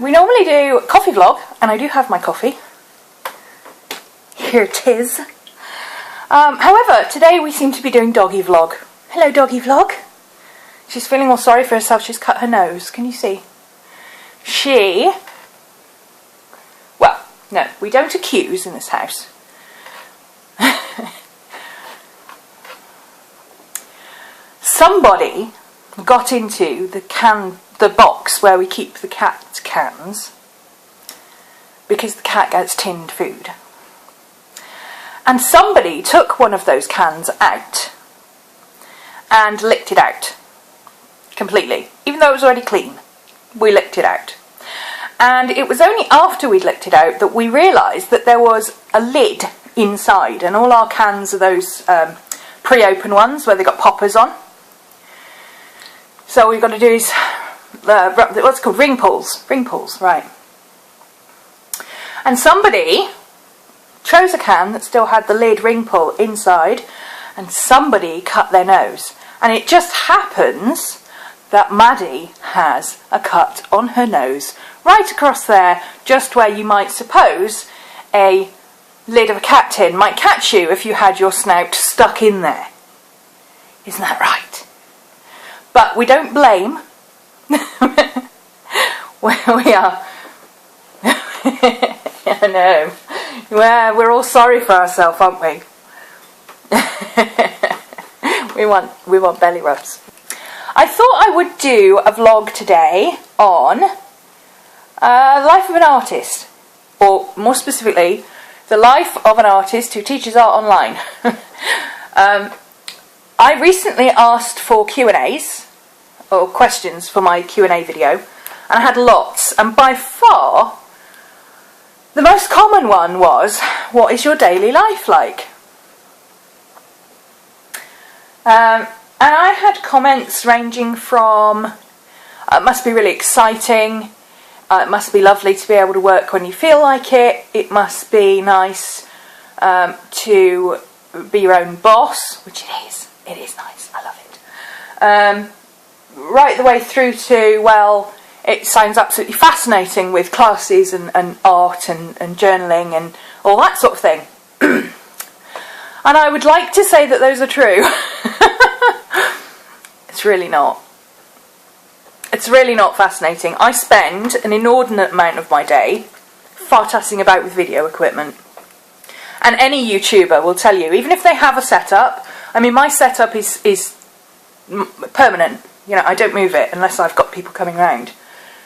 We normally do a coffee vlog, and I do have my coffee. Here it is. However, today we seem to be doing Doggy vlog. Hello, Doggy vlog. She's feeling all sorry for herself. She's cut her nose. Can you see? Well, no, we don't accuse in this house. Somebody got into the box where we keep the cat cans because the cat gets tinned food. And somebody took one of those cans out and licked it out completely, even though it was already clean. We licked it out. And it was only after we'd licked it out that we realised that there was a lid inside, and all our cans are those pre-open ones where they've got poppers on. So all we've got to do is, what's it called? Ring pulls, right. And somebody chose a can that still had the lid ring pull inside, and somebody cut their nose. And it just happens that Maddie has a cut on her nose, right across there, just where you might suppose a lid of a cat tin might catch you if you had your snout stuck in there. Isn't that right? But we don't blame. we are. I know. Well, we're all sorry for ourselves, aren't we? we want belly rubs. I thought I would do a vlog today on the life of an artist, or more specifically, the life of an artist who teaches art online. I recently asked for Q&As, or questions for my Q&A video, and I had lots, and by far the most common one was, what is your daily life like? And I had comments ranging from, it must be really exciting, it must be lovely to be able to work when you feel like it must be nice to be your own boss, which it is nice, I love it. Right the way through to, well, it sounds absolutely fascinating with classes and art and journaling and all that sort of thing. And I would like to say that those are true. It's really not. It's really not fascinating. I spend an inordinate amount of my day fartassing about with video equipment. And any YouTuber will tell you, even if they have a setup, I mean, my setup is permanent. You know, I don't move it unless I've got people coming round.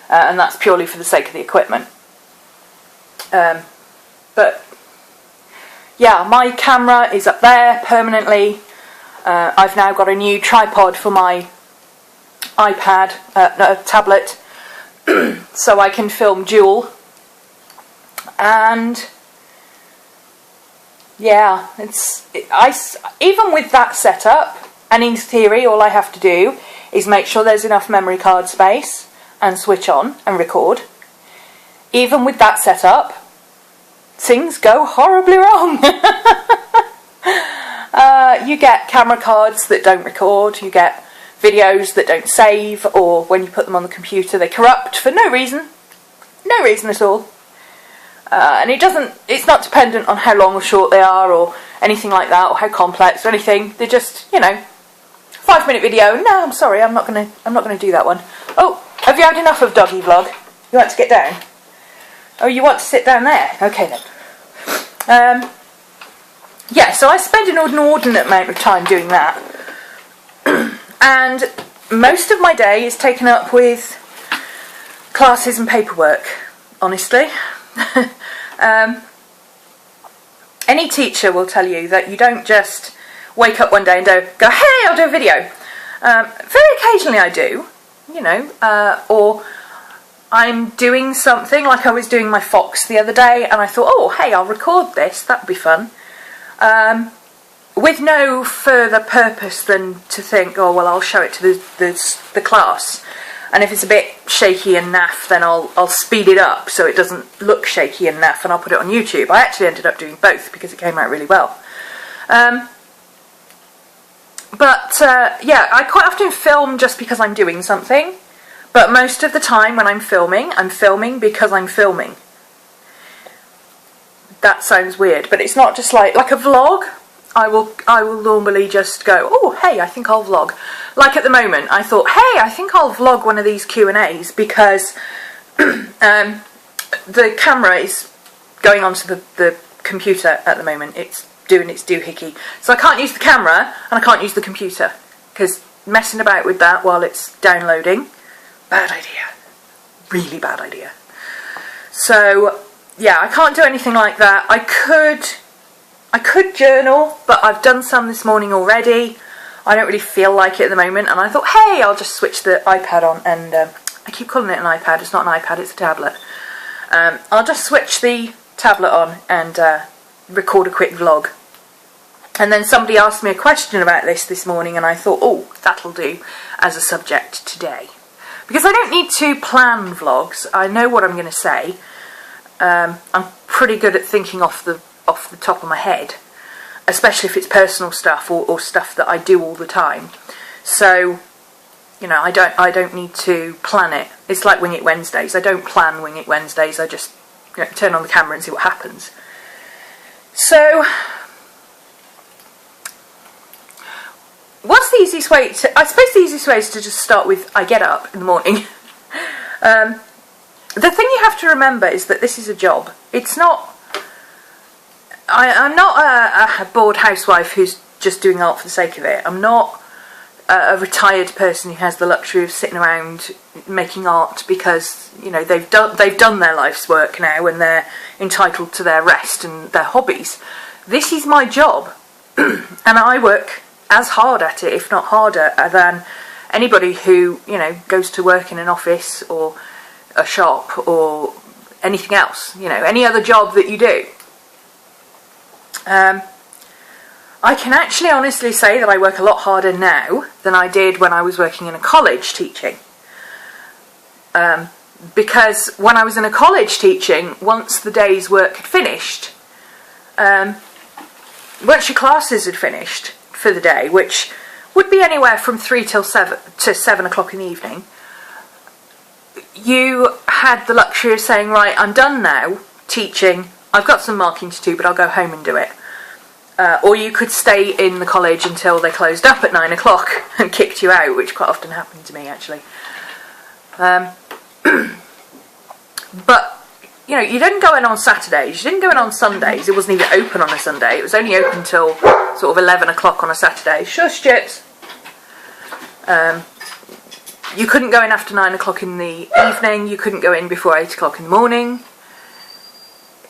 And that's purely for the sake of the equipment. But yeah, my camera is up there permanently. I've now got a new tripod for my iPad, tablet, so I can film dual. And yeah, even with that setup, and in theory all I have to do is make sure there's enough memory card space and switch on and record. Even with that setup, things go horribly wrong. You get camera cards that don't record, you get videos that don't save, or when you put them on the computer they corrupt for no reason at all. And it's not dependent on how long or short they are or anything like that, or how complex or anything. They're just, 5-minute video. No, I'm sorry, I'm not gonna do that one. Oh, have you had enough of Doggy vlog? You want to get down? Oh, you want to sit down there? Okay then. Yeah, so I spend an inordinate amount of time doing that. And most of my day is taken up with classes and paperwork, honestly. Any teacher will tell you that you don't just wake up one day and go, hey, I'll do a video. Very occasionally I do, or I'm doing something, like I was doing my Fox the other day, and I thought, oh, hey, I'll record this, that'd be fun. With no further purpose than to think, oh, well, I'll show it to the class. And if it's a bit shaky and naff, then I'll speed it up so it doesn't look shaky and naff, and I'll put it on YouTube. I actually ended up doing both because it came out really well. Yeah, I quite often film just because I'm doing something, But most of the time when I'm filming because I'm filming. That sounds weird, but it's not just like a vlog. I will normally just go, oh, hey, I think I'll vlog. Like at the moment, I thought, hey, I think I'll vlog one of these Q&As because the camera is going onto the computer at the moment. It's doing its doohickey. So I can't use the camera and I can't use the computer because messing about with that while it's downloading, bad idea. Really bad idea. So yeah, I can't do anything like that. I could journal, but I've done some this morning already. I don't really feel like it at the moment, and I thought, hey, I'll just switch the iPad on, and I keep calling it an iPad. It's not an iPad, it's a tablet. I'll just switch the tablet on and record a quick vlog. And then somebody asked me a question about this morning, and I thought, oh, that'll do as a subject today. Because I don't need to plan vlogs. I know what I'm going to say. I'm pretty good at thinking off the top of my head, especially if it's personal stuff or stuff that I do all the time. So, you know, I don't need to plan it. It's like Wing It Wednesdays. I don't plan Wing It Wednesdays. I just, you know, turn on the camera and see what happens. So, what's the easiest way to... I suppose the easiest way is to just start with, I get up in the morning. The thing you have to remember is that this is a job. It's not... I'm not a bored housewife who's just doing art for the sake of it. I'm not a retired person who has the luxury of sitting around making art because, you know, they've done their life's work now and they're entitled to their rest and their hobbies. This is my job, and I work as hard at it, if not harder, than anybody who, you know, goes to work in an office or a shop or anything else, you know, any other job that you do. I can actually honestly say that I work a lot harder now than I did when I was working in a college teaching. Because when I was in a college teaching, once the day's work had finished, once your classes had finished for the day, which would be anywhere from 3 till 7 to 7 o'clock in the evening, you had the luxury of saying, right, I'm done now teaching, I've got some marking to do, but I'll go home and do it. Or you could stay in the college until they closed up at 9 o'clock and kicked you out, which quite often happened to me, actually. But, you know, you didn't go in on Saturdays, you didn't go in on Sundays, it wasn't even open on a Sunday, it was only open till sort of 11 o'clock on a Saturday. Shush, Chips! You couldn't go in after 9 o'clock in the evening, you couldn't go in before 8 o'clock in the morning.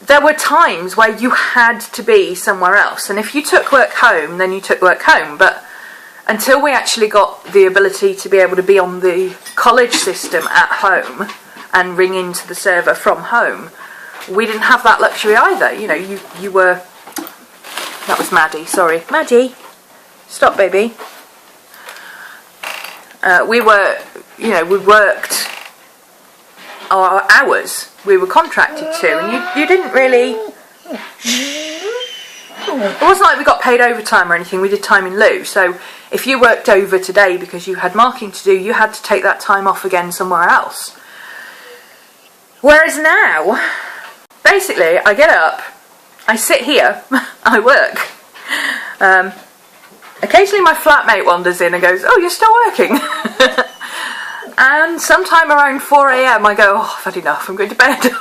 There were times where you had to be somewhere else, and if you took work home, then you took work home, but until we actually got the ability to be able to be on the college system at home and ring into the server from home, we didn't have that luxury either. You know, you were... That was Maddie, sorry. Maddie! Stop, baby. We were, you know, we worked our hours we were contracted to, and you didn't really... It wasn't like we got paid overtime or anything, we did time in lieu, so if you worked over today because you had marking to do, you had to take that time off again somewhere else. Whereas now, basically, I get up, I sit here, I work. Occasionally my flatmate wanders in and goes, oh, you're still working? And sometime around 4 AM I go, oh, I've had enough, I'm going to bed.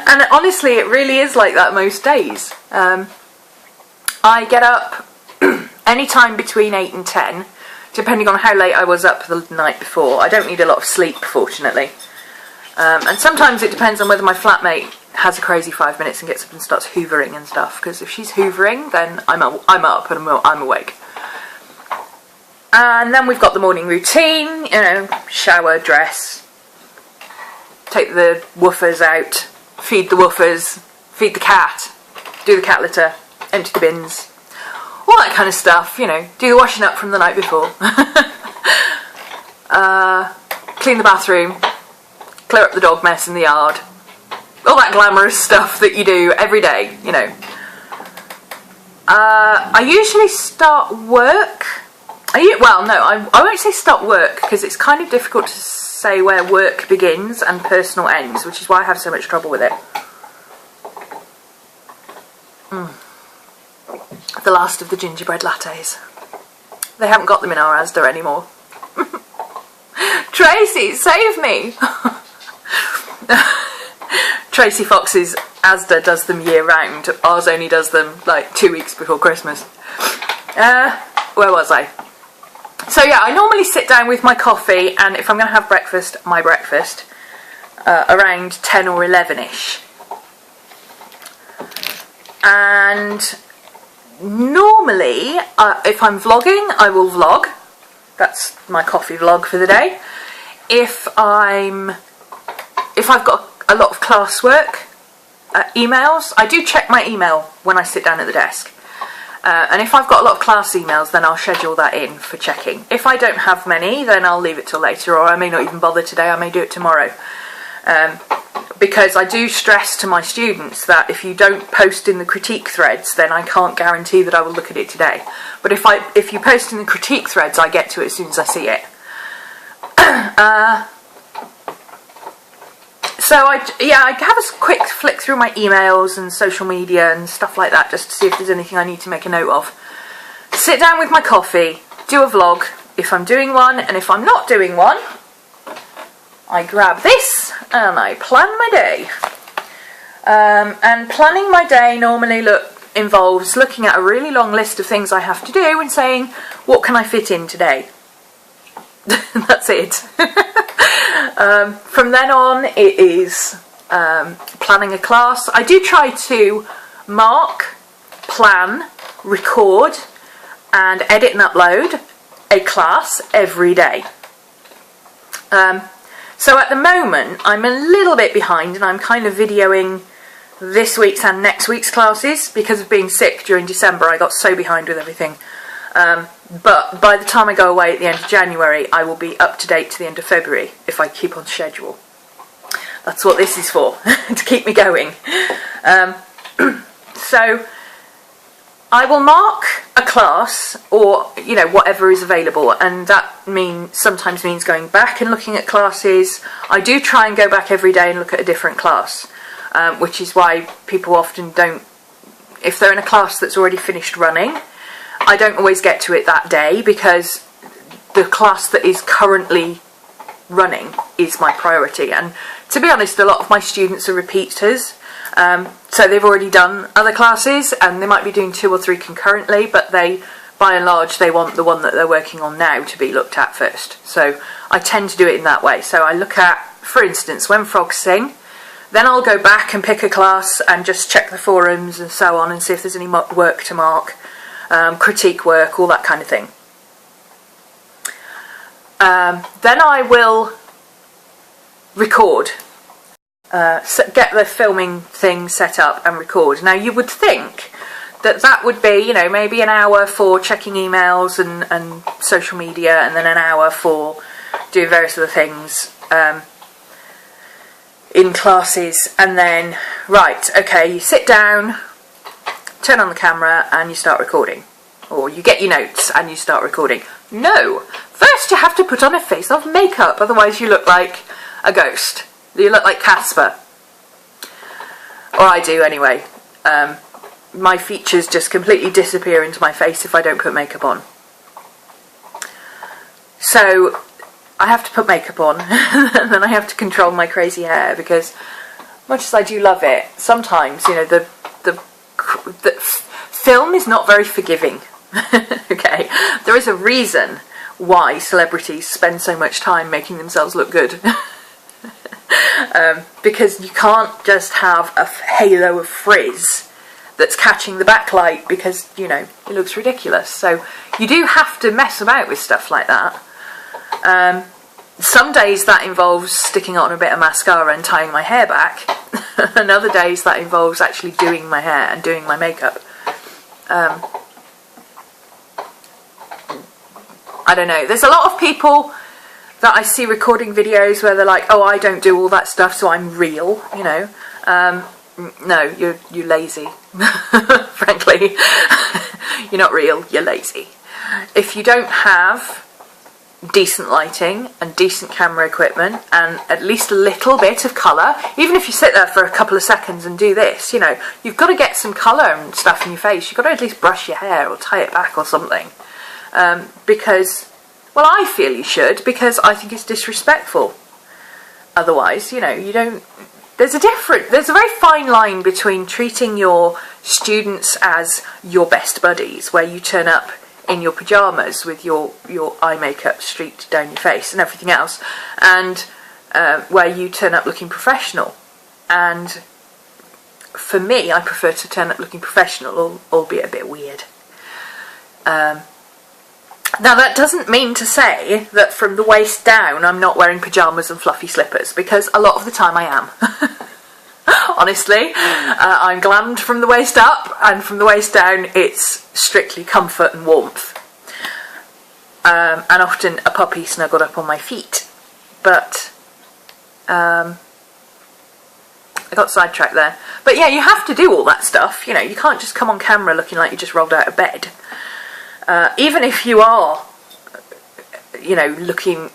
And honestly, it really is like that most days. I get up any time between 8 and 10, depending on how late I was up the night before. I don't need a lot of sleep, fortunately. And sometimes it depends on whether my flatmate has a crazy 5 minutes and gets up and starts hoovering and stuff, because if she's hoovering, then I'm up and I'm awake. And then we've got the morning routine, you know, shower, dress, take the woofers out, feed the woofers, feed the cat, do the cat litter, empty the bins, all that kind of stuff, you know, do the washing up from the night before, clean the bathroom, clear up the dog mess in the yard, all that glamorous stuff that you do every day, you know. I usually start work Well, no, I won't say stop work, because it's kind of difficult to say where work begins and personal ends, which is why I have so much trouble with it. The last of the gingerbread lattes. They haven't got them in our Asda anymore. Tracy, save me! Tracy Fox's Asda does them year round. Ours only does them like 2 weeks before Christmas. Where was I? So yeah, I normally sit down with my coffee, and if I'm going to have breakfast, my breakfast, around 10 or 11ish. And normally, if I'm vlogging, I will vlog. That's my coffee vlog for the day. If I've got a lot of classwork, emails, I do check my email when I sit down at the desk. And if I've got a lot of class emails, then I'll schedule that in for checking. If I don't have many, then I'll leave it till later, or I may not even bother today, I may do it tomorrow. Because I do stress to my students that if you don't post in the critique threads, then I can't guarantee that I will look at it today. But if you post in the critique threads, I get to it as soon as I see it. So I have a quick flick through my emails and social media and stuff like that, just to see if there's anything I need to make a note of. Sit down with my coffee, do a vlog if I'm doing one, and if I'm not doing one, I grab this and I plan my day. And planning my day normally involves looking at a really long list of things I have to do and saying, what can I fit in today? That's it. From then on, it is planning a class. I do try to mark, plan, record, and edit and upload a class every day. So at the moment, I'm a little bit behind, and I'm kind of videoing this week's and next week's classes. Because of being sick during December, I got so behind with everything. But by the time I go away at the end of January, I will be up to date to the end of February, if I keep on schedule. That's what this is for, to keep me going. So I will mark a class, or whatever is available, and that sometimes means going back and looking at classes. I do try and go back every day and look at a different class, which is why people often don't, if they're in a class that's already finished running, I don't always get to it that day, because the class that is currently running is my priority. And to be honest, a lot of my students are repeaters, so they've already done other classes, and they might be doing 2 or 3 concurrently, but by and large, they want the one that they're working on now to be looked at first. So I tend to do it in that way. So I look at, for instance, when frogs sing, then I'll go back and pick a class and just check the forums and so on, and see if there's any work to mark. Critique work, all that kind of thing. Then I will record, get the filming thing set up and record. Now you would think that would be, maybe an hour for checking emails and social media, and then an hour for doing various other things in classes, and then, right, okay, you sit down, turn on the camera, and you start recording. Or you get your notes and you start recording. No! First you have to put on a face of makeup, otherwise you look like a ghost. You look like Casper. Or I do anyway. My features just completely disappear into my face if I don't put makeup on. So I have to put makeup on, and then I have to control my crazy hair, because much as I do love it, sometimes, the film is not very forgiving. Okay, there is a reason why celebrities spend so much time making themselves look good. Because you can't just have a halo of frizz that's catching the backlight, because it looks ridiculous. So you do have to mess about with stuff like that. Some days that involves sticking on a bit of mascara and tying my hair back, and other days that involves actually doing my hair and doing my makeup. I don't know, there's a lot of people that I see recording videos where they're like, oh, I don't do all that stuff, so I'm real, no, you're lazy. Frankly, you're not real, you're lazy. if you don't have decent lighting and decent camera equipment and at least a little bit of colour, even if you sit there for a couple of seconds and do this, you know, you've got to get some colour and stuff in your face. You've got to at least brush your hair or tie it back or something, because, well, I feel you should, because I think it's disrespectful. Otherwise, you know, you don't, there's a very fine line between treating your students as your best buddies, where you turn up in your pyjamas with your eye makeup streaked down your face and everything else, and where you turn up looking professional. And for me, I prefer to turn up looking professional, albeit a bit weird. Now, that doesn't mean to say that from the waist down I'm not wearing pyjamas and fluffy slippers, because a lot of the time I am. Honestly, I'm glammed from the waist up, and from the waist down it's strictly comfort and warmth, and often a puppy snuggled up on my feet. But I got sidetracked there. But yeah, you have to do all that stuff. You know, you can't just come on camera looking like you just rolled out of bed. Even if you are, you know, looking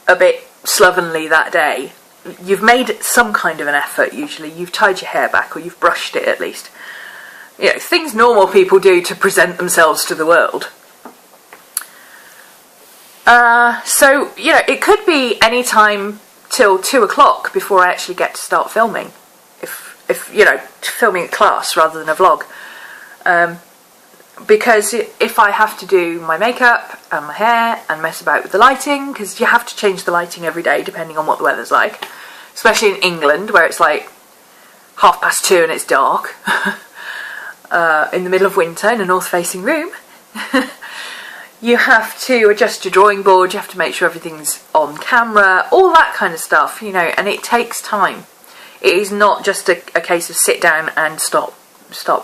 a bit slovenly that day, you've made some kind of an effort. Usually you've tied your hair back, or you've brushed it at least. You know, things normal people do to present themselves to the world. So, you know, it could be any time till 2 o'clock before I actually get to start filming. If you know, filming a class rather than a vlog. Because if I have to do my makeup and my hair and mess about with the lighting, because you have to change the lighting every day depending on what the weather's like, especially in England where it's like 2:30 and it's dark, in the middle of winter in a north-facing room. You have to adjust your drawing board, you have to make sure everything's on camera, all that kind of stuff, you know, and it takes time. It is not just a case of sit down and start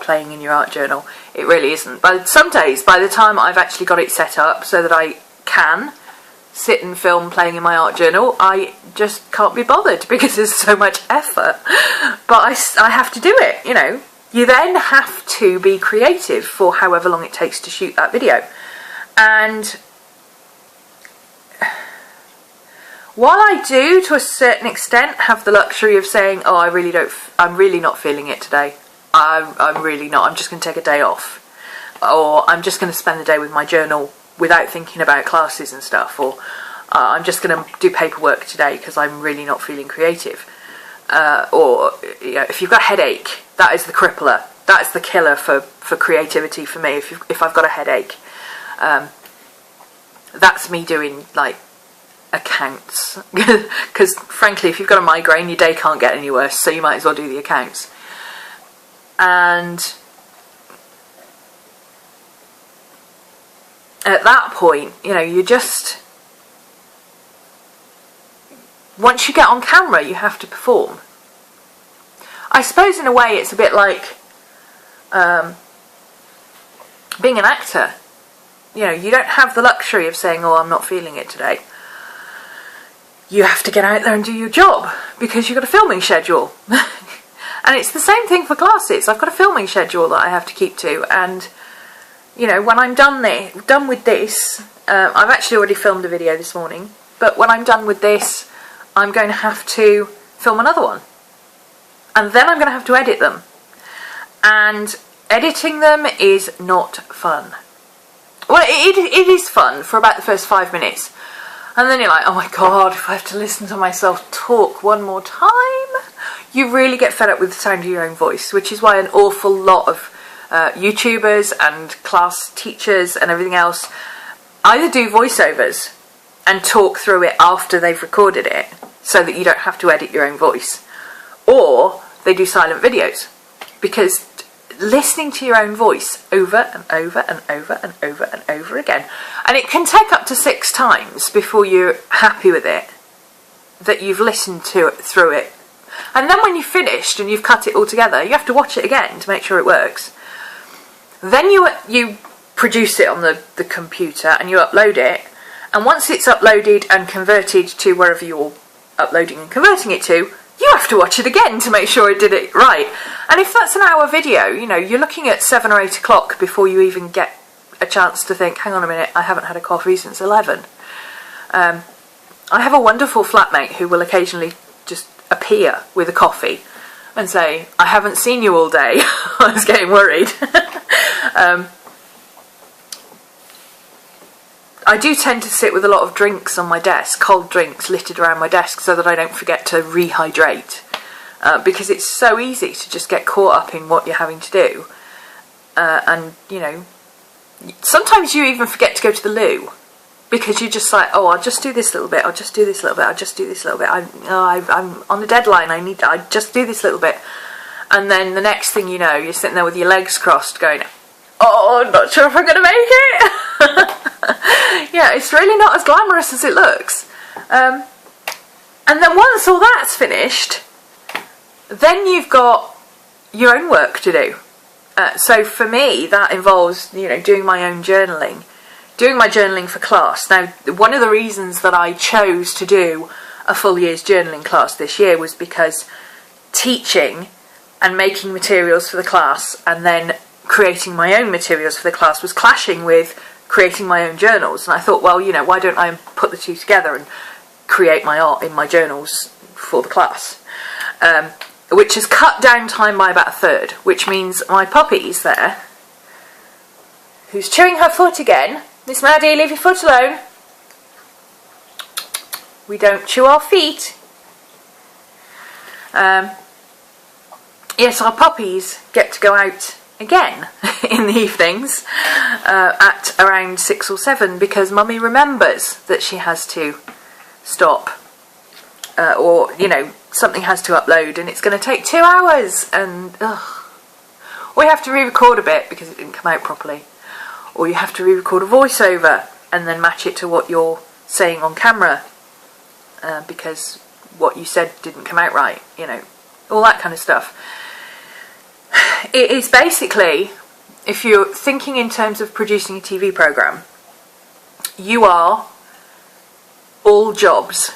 playing in your art journal. It really isn't. But some days, by the time I've actually got it set up so that I can sit and film playing in my art journal, I just can't be bothered because there's so much effort. But I have to do it, you know. You then have to be creative for however long it takes to shoot that video. And while I do, to a certain extent, have the luxury of saying, oh, I'm really not feeling it today. I'm really not. I'm just going to take a day off. Or I'm just going to spend the day with my journal without thinking about classes and stuff. Or I'm just going to do paperwork today because I'm really not feeling creative. Or you know, if you've got a headache, that is the crippler. That's the killer for creativity for me. If I've got a headache, that's me doing like accounts. Because frankly, if you've got a migraine, your day can't get any worse. So you might as well do the accounts. And at that point, you know, you just, once you get on camera, you have to perform. I suppose in a way it's a bit like being an actor. You know, you don't have the luxury of saying, oh, I'm not feeling it today. You have to get out there and do your job because you've got a filming schedule. And it's the same thing for classes. I've got a filming schedule that I have to keep to, and you know, when I'm done with this, I've actually already filmed a video this morning, but when I'm done with this, I'm going to have to film another one, and then I'm going to have to edit them, and editing them is not fun. Well, it is fun for about the first 5 minutes, and then you're like, oh my god, if I have to listen to myself talk one more time. You really get fed up with the sound of your own voice, which is why an awful lot of YouTubers and class teachers and everything else either do voiceovers and talk through it after they've recorded it so that you don't have to edit your own voice, or they do silent videos, because listening to your own voice over and over and over and over and over again, and it can take up to 6 times before you're happy with it, that you've listened to it through it. And then when you've finished and you've cut it all together, you have to watch it again to make sure it works. Then you produce it on the computer and you upload it. And once it's uploaded and converted to wherever you're uploading and converting it to, you have to watch it again to make sure it did it right. And if that's an hour video, you know, you're looking at 7 or 8 o'clock before you even get a chance to think, hang on a minute, I haven't had a coffee since 11. I have a wonderful flatmate who will occasionally just appear with a coffee and say, I haven't seen you all day. I was getting worried. I do tend to sit with a lot of drinks on my desk, cold drinks littered around my desk, so that I don't forget to rehydrate. Because it's so easy to just get caught up in what you're having to do. And, you know, sometimes you even forget to go to the loo. Because you're just like, oh, I'll just do this little bit, I'll just do this little bit, I'll just do this little bit. I'm on a deadline, I just do this little bit. And then the next thing you know, you're sitting there with your legs crossed going, oh, I'm not sure if I'm going to make it. Yeah, it's really not as glamorous as it looks. And then once all that's finished, then you've got your own work to do. So for me, that involves, you know, doing my own journaling. Doing my journaling for class. Now, one of the reasons that I chose to do a full year's journaling class this year was because teaching and making materials for the class and then creating my own materials for the class was clashing with creating my own journals. And I thought, well, you know, why don't I put the two together and create my art in my journals for the class? Which has cut down time by about a third, which means my puppy's there, who's chewing her foot again. Miss Maddie, leave your foot alone. We don't chew our feet. Yes, our puppies get to go out again in the evenings at around 6 or 7 because Mummy remembers that she has to stop or, you know, something has to upload and it's going to take 2 hours and we have to re-record a bit because it didn't come out properly. Or you have to re-record a voiceover and then match it to what you're saying on camera because what you said didn't come out right, you know, all that kind of stuff. It is basically, if you're thinking in terms of producing a TV programme, you are all jobs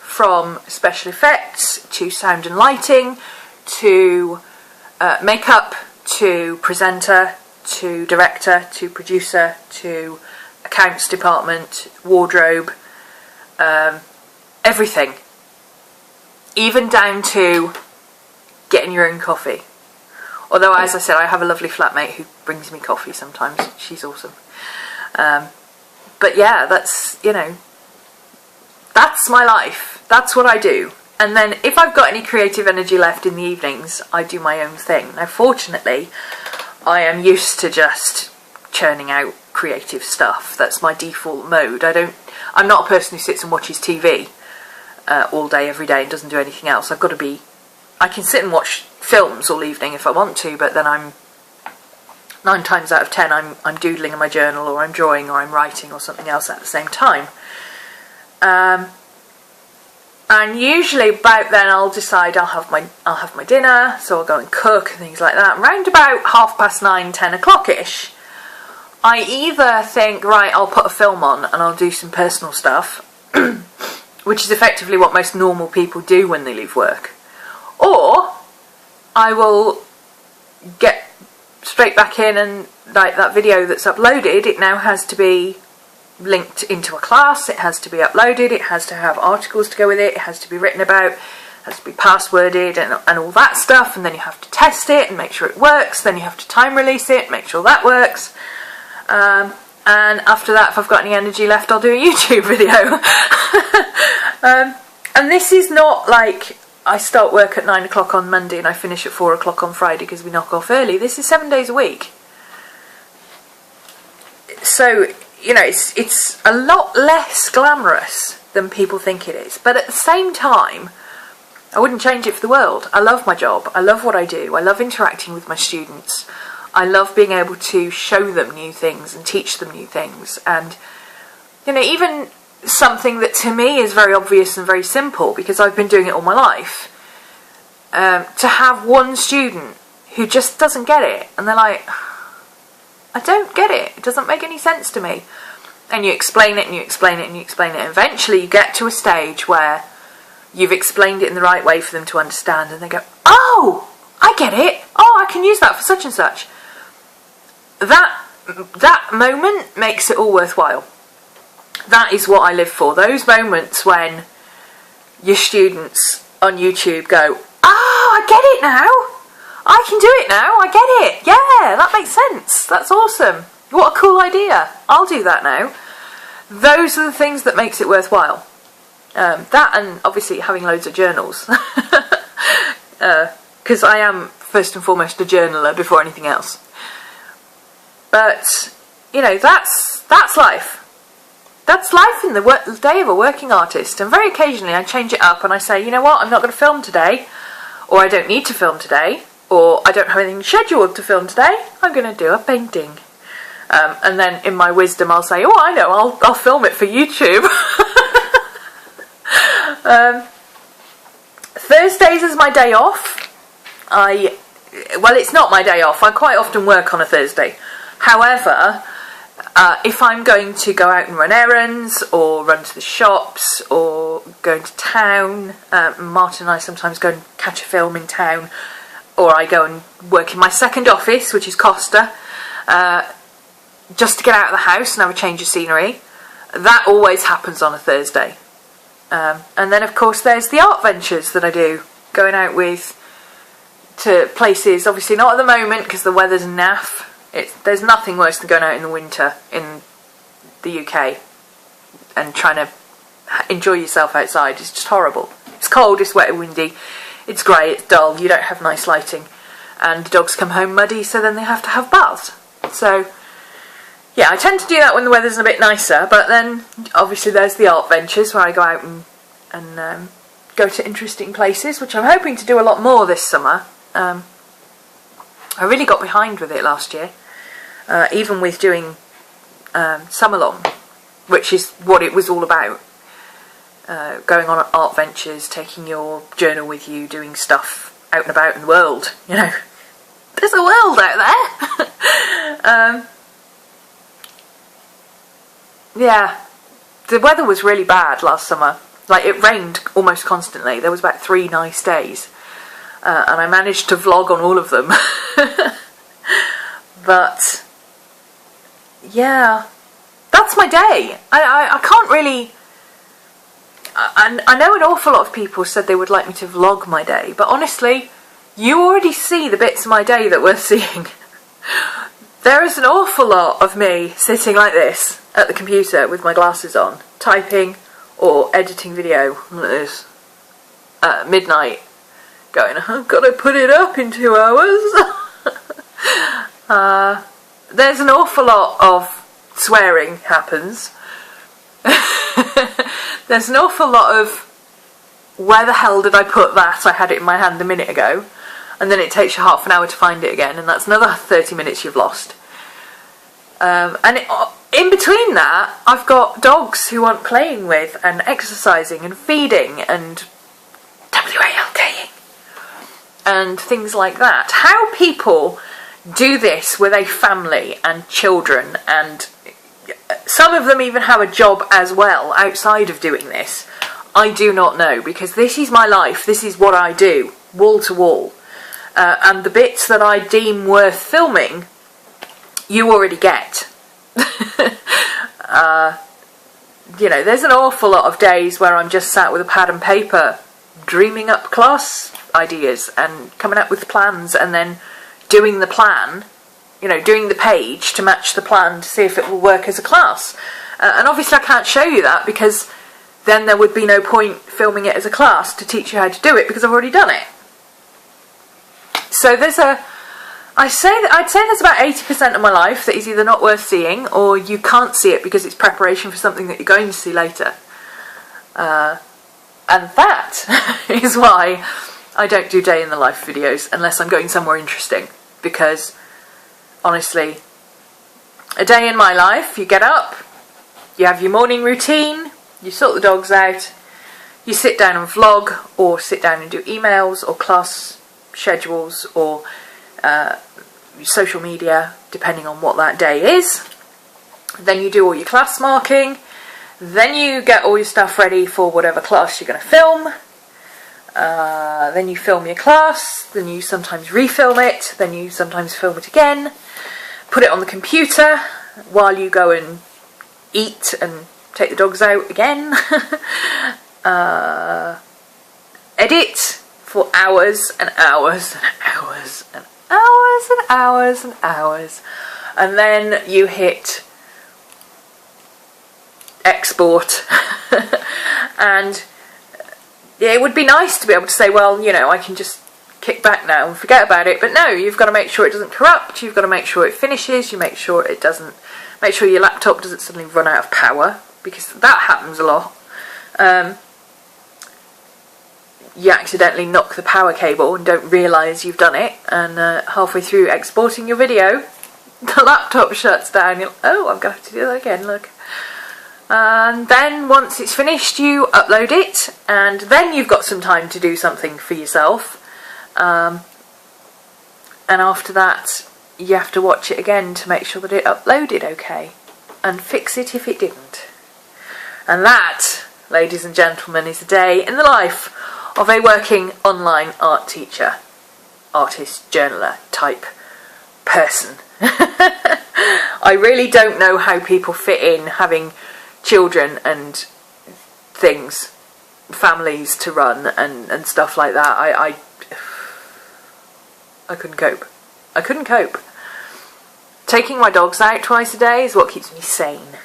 from special effects to sound and lighting to makeup to presenter, to director, to producer, to accounts department, wardrobe, everything. Even down to getting your own coffee. Although, as I said, I have a lovely flatmate who brings me coffee sometimes. She's awesome. But yeah, that's, you know, that's my life. That's what I do. And then if I've got any creative energy left in the evenings, I do my own thing. Now, fortunately, I am used to just churning out creative stuff. That's my default mode. I'm not a person who sits and watches TV all day, every day and doesn't do anything else. I've got to be... I can sit and watch films all evening if I want to, but then I'm 9 times out of 10 I'm doodling in my journal or I'm drawing or I'm writing or something else at the same time. And usually about then I'll decide I'll have my dinner, so I'll go and cook and things like that. Round about 9:30, 10 o'clock-ish, I either think, right, I'll put a film on and I'll do some personal stuff, which is effectively what most normal people do when they leave work. Or I will get straight back in and, like that video that's uploaded, it now has to be linked into a class, it has to be uploaded, it has to have articles to go with it, it has to be written about, it has to be passworded and all that stuff, and then you have to test it and make sure it works, then you have to time release it, make sure that works, and after that, if I've got any energy left, I'll do a YouTube video. And this is not like I start work at 9 o'clock on Monday and I finish at 4 o'clock on Friday because we knock off early. This is 7 days a week. So, you know, it's a lot less glamorous than people think it is. But at the same time, I wouldn't change it for the world. I love my job. I love what I do. I love interacting with my students. I love being able to show them new things and teach them new things. And, you know, even something that to me is very obvious and very simple because I've been doing it all my life. To have one student who just doesn't get it and they're like, I don't get it, it doesn't make any sense to me, and you explain it and you explain it and you explain it, and eventually you get to a stage where you've explained it in the right way for them to understand and they go, oh, I get it, oh, I can use that for such and such. that moment makes it all worthwhile. That is what I live for. Those moments when your students on YouTube go, oh, I get it now. I can do it now. I get it. Yeah, that makes sense. That's awesome. What a cool idea. I'll do that now. Those are the things that makes it worthwhile. That and obviously having loads of journals. Because I am first and foremost a journaler before anything else. But, you know, that's life. That's life in the day of a working artist. And very occasionally I change it up and I say, you know what, I'm not going to film today, or I don't need to film today, or I don't have anything scheduled to film today, I'm going to do a painting. And then in my wisdom I'll say, oh, I know, I'll film it for YouTube. Thursdays is my day off. Well, it's not my day off. I quite often work on a Thursday. However, if I'm going to go out and run errands, or run to the shops, or go into town, Martin and I sometimes go and catch a film in town, or I go and work in my second office, which is Costa, just to get out of the house and have a change of scenery. That always happens on a Thursday. And then of course there's the art ventures that I do, going out to places, obviously not at the moment because the weather's naff. There's nothing worse than going out in the winter in the UK and trying to enjoy yourself outside. It's just horrible. It's cold, it's wet and windy, it's grey, it's dull, you don't have nice lighting, and the dogs come home muddy, so then they have to have baths. So yeah, I tend to do that when the weather's a bit nicer, but then obviously there's the art ventures where I go out and go to interesting places, which I'm hoping to do a lot more this summer. I really got behind with it last year, even with doing Summer Long, which is what it was all about. Going on art ventures, taking your journal with you, doing stuff out and about in the world, you know. There's a world out there. Yeah, the weather was really bad last summer. Like, it rained almost constantly. There was about 3 nice days. And I managed to vlog on all of them. But yeah, that's my day. I can't really... I know an awful lot of people said they would like me to vlog my day, but honestly, you already see the bits of my day that we're seeing. There is an awful lot of me sitting like this at the computer with my glasses on, typing or editing video like this at midnight, going, I've got to put it up in 2 hours. There's an awful lot of swearing happens. There's an awful lot of, where the hell did I put that? I had it in my hand a minute ago. And then it takes you half an hour to find it again, and that's another 30 minutes you've lost. In between that, I've got dogs who want playing with, and exercising, and feeding, and WALKing, and things like that. How people do this with a family and children, and some of them even have a job as well outside of doing this, I do not know, because this is my life, this is what I do, wall to wall. And the bits that I deem worth filming, you already get. You know, there's an awful lot of days where I'm just sat with a pad and paper, dreaming up class ideas and coming up with plans, and then doing the plan, you know, doing the page to match the plan to see if it will work as a class. And obviously I can't show you that, because then there would be no point filming it as a class to teach you how to do it, because I've already done it. So I'd say there's about 80% of my life that is either not worth seeing, or you can't see it because it's preparation for something that you're going to see later. And that is why I don't do day in the life videos unless I'm going somewhere interesting. Because, honestly, a day in my life, you get up, you have your morning routine, you sort the dogs out, you sit down and vlog, or sit down and do emails, or class schedules, or social media, depending on what that day is. Then you do all your class marking, then you get all your stuff ready for whatever class you're going to film, then you film your class, then you sometimes refilm it, then you sometimes film it again, put it on the computer while you go and eat and take the dogs out again. Edit for hours and hours and hours and hours and hours and hours, and then you hit export. And yeah, it would be nice to be able to say, well, you know, I can just kick back now and forget about it, but no, you've got to make sure it doesn't corrupt, you've got to make sure it finishes, you make sure it doesn't, make sure your laptop doesn't suddenly run out of power, because that happens a lot. You accidentally knock the power cable and don't realise you've done it, and halfway through exporting your video, the laptop shuts down. You're like, oh, I'm going to have to do that again, look. And then once it's finished, you upload it, and then you've got some time to do something for yourself. And after that, you have to watch it again to make sure that it uploaded okay, and fix it if it didn't. And that, ladies and gentlemen, is a day in the life of a working online art teacher, artist, journaler type person. I really don't know how people fit in having children and things, families to run and stuff like that. I couldn't cope. I couldn't cope. Taking my dogs out twice a day is what keeps me sane.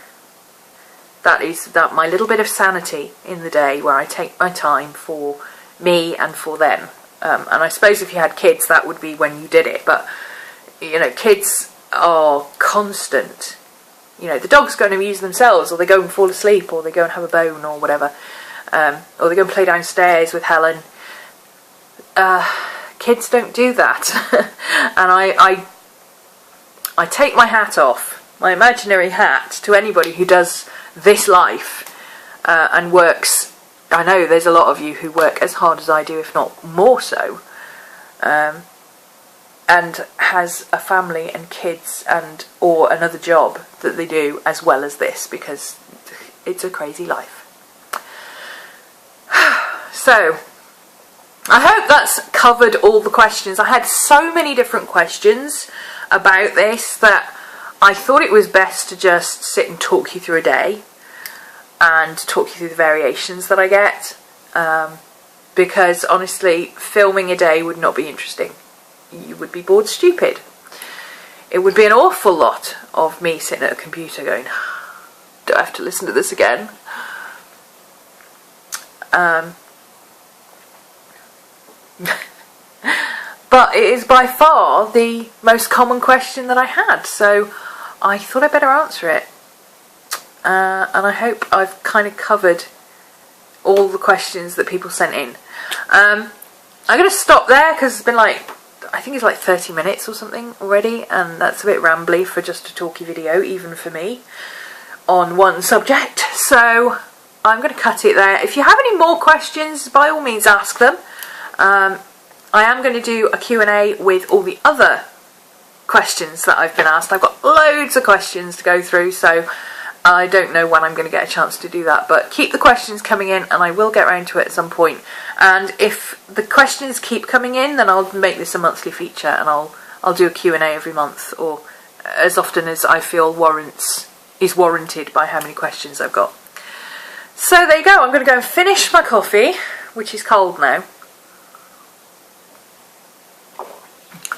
That is my little bit of sanity in the day where I take my time for me and for them. And I suppose if you had kids, that would be when you did it. But, you know, kids are constant. You know, the dogs go and amuse themselves, or they go and fall asleep, or they go and have a bone, or whatever. Or they go and play downstairs with Helen. Kids don't do that. And I take my hat off, my imaginary hat, to anybody who does this life and works. I know there's a lot of you who work as hard as I do, if not more so, and has a family and kids and or another job that they do as well as this, because it's a crazy life. So I hope that's covered all the questions. I had so many different questions about this that I thought it was best to just sit and talk you through a day and talk you through the variations that I get, because honestly, filming a day would not be interesting. You would be bored stupid. It would be an awful lot of me sitting at a computer going, do I have to listen to this again? But it is by far the most common question that I had, so I thought I'd better answer it. And I hope I've kind of covered all the questions that people sent in. I'm going to stop there because it's been like, I think it's like 30 minutes or something already, and that's a bit rambly for just a talky video, even for me, on one subject. So I'm going to cut it there. If you have any more questions, by all means ask them. I am going to do a Q&A with all the other questions that I've been asked. I've got loads of questions to go through, so I don't know when I'm going to get a chance to do that, but keep the questions coming in and I will get around to it at some point. And if the questions keep coming in, then I'll make this a monthly feature, and I'll do a Q&A every month, or as often as I feel is warranted by how many questions I've got. So there you go. I'm going to go and finish my coffee, which is cold now.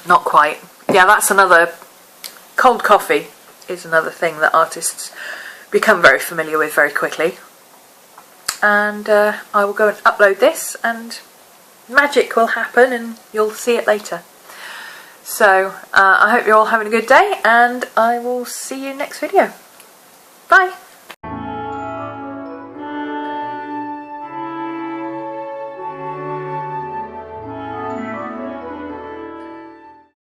Not quite. Yeah, that's another, cold coffee is another thing that artists become very familiar with very quickly. And I will go and upload this and magic will happen and you'll see it later. So I hope you're all having a good day, and I will see you next video. Bye!